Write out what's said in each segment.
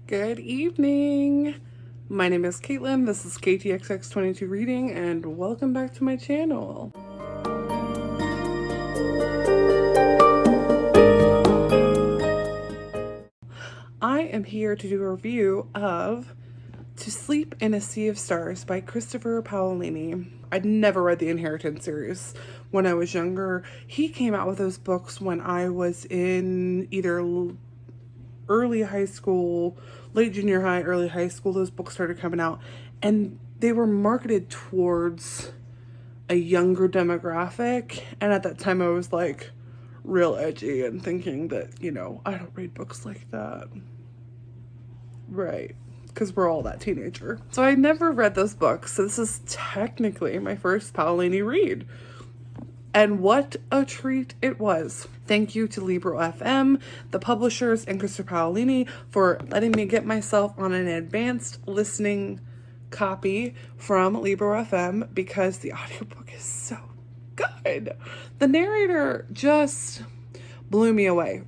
Good evening. My name is Caitlin. This is KTXX22 Reading, and welcome back to my channel. I am here to do a review of To Sleep in a Sea of Stars by Christopher Paolini. I'd never read the Inheritance series when I was younger. He came out with those books when I was in either early high school, late junior high, early high school. Those books started coming out, and they were marketed towards a younger demographic. And at that time I was like real edgy and thinking that, I don't read books like that. Right. Because we're all that teenager. So I never read those books. So this is technically my first Paolini read. And what a treat it was. Thank you to Libro FM, the publishers, and Christopher Paolini for letting me get myself on an advanced listening copy from Libro FM because the audiobook is so good. The narrator just blew me away.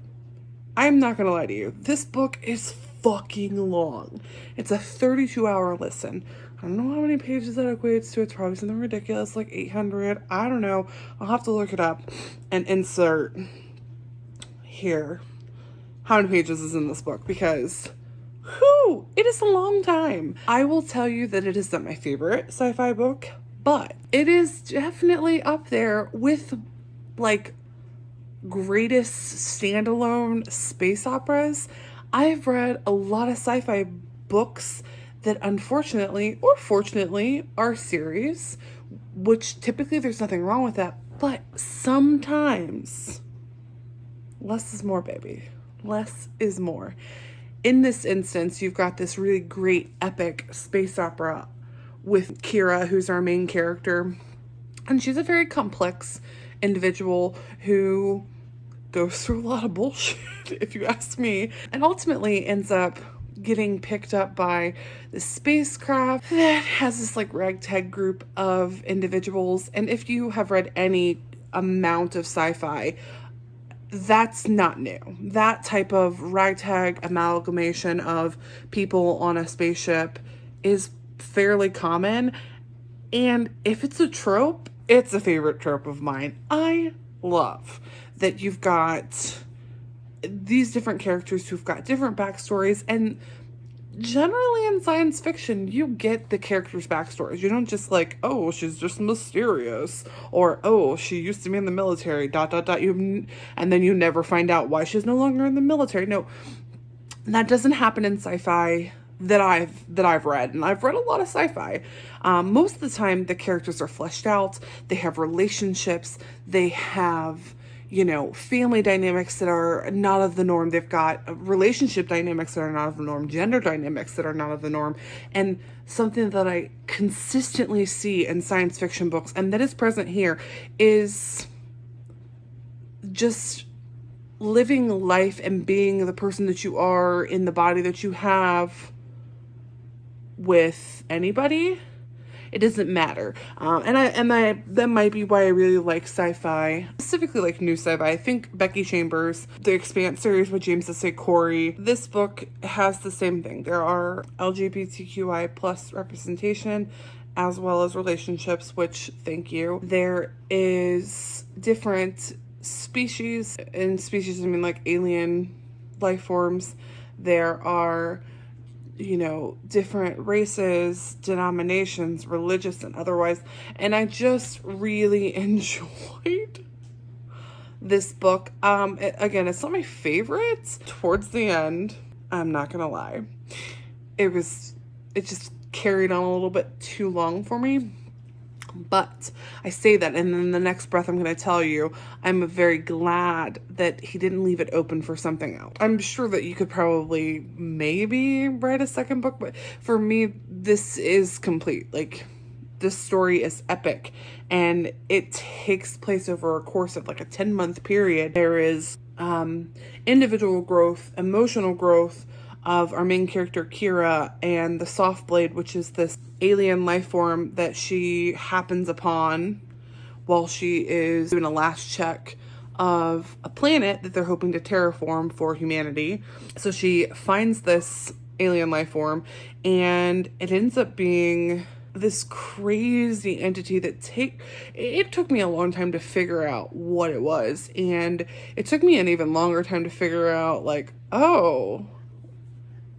I'm not gonna lie to you. This book is fucking long. It's a 32-hour listen. I don't know how many pages that equates to. It's probably something ridiculous, like 800. I don't know. I'll have to look it up and insert here how many pages is in this book because, whew, it is a long time. I will tell you that it is not my favorite sci-fi book, but it is definitely up there with, like, greatest standalone space operas. I've read a lot of sci-fi books that unfortunately or fortunately are series, which typically there's nothing wrong with that, but sometimes less is more, baby. Less is more. In this instance, you've got this really great epic space opera with Kira, who's our main character, and she's a very complex individual who goes through a lot of bullshit, if you ask me, and ultimately ends up getting picked up by the spacecraft that has this like ragtag group of individuals. And if you have read any amount of sci-fi, that's not new. That type of ragtag amalgamation of people on a spaceship is fairly common. And if it's a trope, it's a favorite trope of mine. I love that you've got these different characters who've got different backstories, and generally in science fiction you get the characters' backstories. You don't just like, oh, she's just mysterious, or oh, she used to be in the military, ... and then you never find out why she's no longer in the military. No, that doesn't happen in sci-fi that I've read, and I've read a lot of sci-fi. Most of the time the characters are fleshed out, they have relationships, they have family dynamics that are not of the norm. They've got relationship dynamics that are not of the norm, gender dynamics that are not of the norm. And something that I consistently see in science fiction books, and that is present here, is just living life and being the person that you are in the body that you have with anybody. It doesn't matter. And that might be why I really like sci-fi, specifically like new sci-fi. I think Becky Chambers, The Expanse series with James S.A. Corey, this book has the same thing. There are LGBTQI plus representation as well as relationships, which, thank you. There is different species, and species I mean like alien life forms. There are different races, denominations, religious and otherwise. And I just really enjoyed this book. Again, it's not my favorite. Towards the end, I'm not gonna lie, it just carried on a little bit too long for me. But I say that, and then the next breath I'm going to tell you, I'm very glad that he didn't leave it open for something else. I'm sure that you could probably maybe write a second book, but for me, this is complete. Like, this story is epic, and it takes place over a course of like a 10-month period. There is individual growth, emotional growth of our main character Kira, and the soft blade, which is this alien life form that she happens upon while she is doing a last check of a planet that they're hoping to terraform for humanity. So she finds this alien life form, and it ends up being this crazy entity that it took me a long time to figure out what it was, and it took me an even longer time to figure out, like, oh,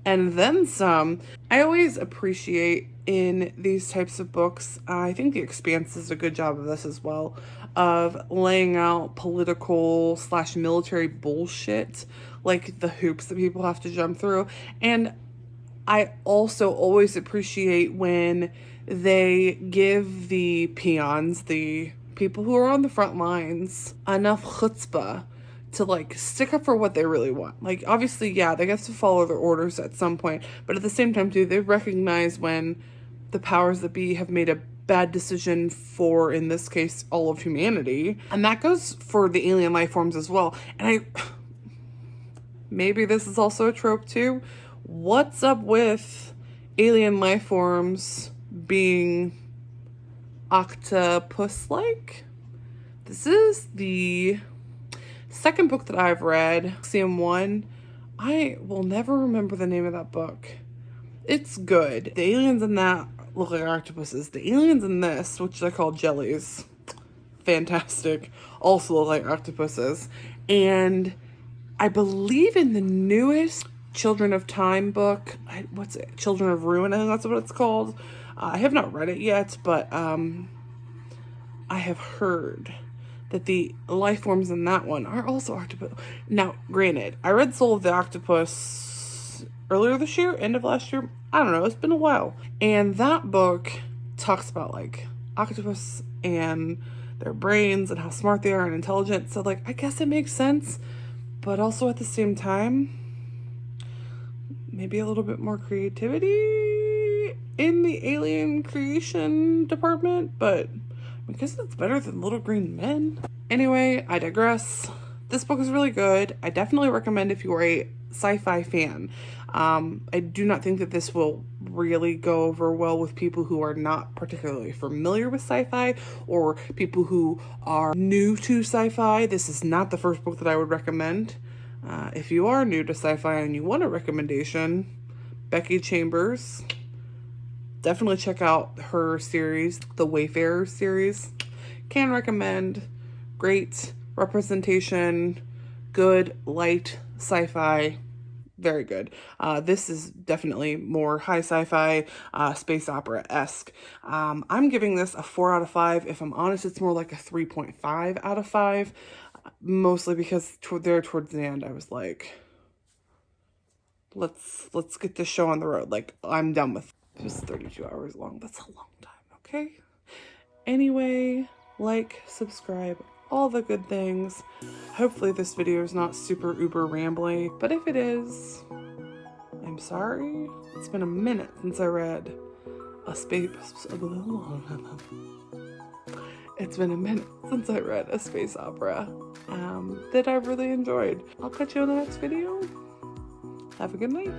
and then some. I always appreciate in these types of books, I think The Expanse does a good job of this as well, of laying out political slash military bullshit, like the hoops that people have to jump through. And I also always appreciate when they give the peons, the people who are on the front lines, enough chutzpah to like stick up for what they really want. Like, obviously, yeah, they have to follow their orders at some point, but at the same time too, they recognize when the powers that be have made a bad decision for, in this case, all of humanity. And that goes for the alien life forms as well. And maybe this is also a trope too. What's up with alien life forms being octopus-like? This is the second book that I've read, CM1. I will never remember the name of that book. It's good. The aliens in that look like octopuses. The aliens in this, which I call jellies, fantastic, also look like octopuses. And I believe in the newest Children of Time book, what's it? Children of Ruin, I think that's what it's called. I have not read it yet, but I have heard that the life forms in that one are also octopus. Now, granted, I read Soul of the Octopus earlier this year, end of last year. I don't know, it's been a while. And that book talks about like octopus and their brains and how smart they are and intelligent. So like, I guess it makes sense, but also at the same time, maybe a little bit more creativity in the alien creation department, but I guess it's better than Little Green Men. Anyway, I digress. This book is really good. I definitely recommend if you are a sci-fi fan. I do not think that this will really go over well with people who are not particularly familiar with sci-fi or people who are new to sci-fi. This is not the first book that I would recommend. If you are new to sci-fi and you want a recommendation, Becky Chambers, definitely check out her series, the Wayfarer series. Can recommend. Great representation, good, light sci-fi, very good. This is definitely more high sci-fi, space opera-esque. I'm giving this a 4 out of 5. If I'm honest, it's more like a 3.5 out of 5. Mostly because towards the end, I was like, let's get this show on the road. Like, I'm done with it. It was 32 hours long. That's a long time, okay? Anyway, like, subscribe, all the good things. Hopefully this video is not super uber rambly, but if it is, I'm sorry. It's been a minute since I read a space... It's been a minute since I read a space opera that I really enjoyed. I'll catch you in the next video. Have a good night.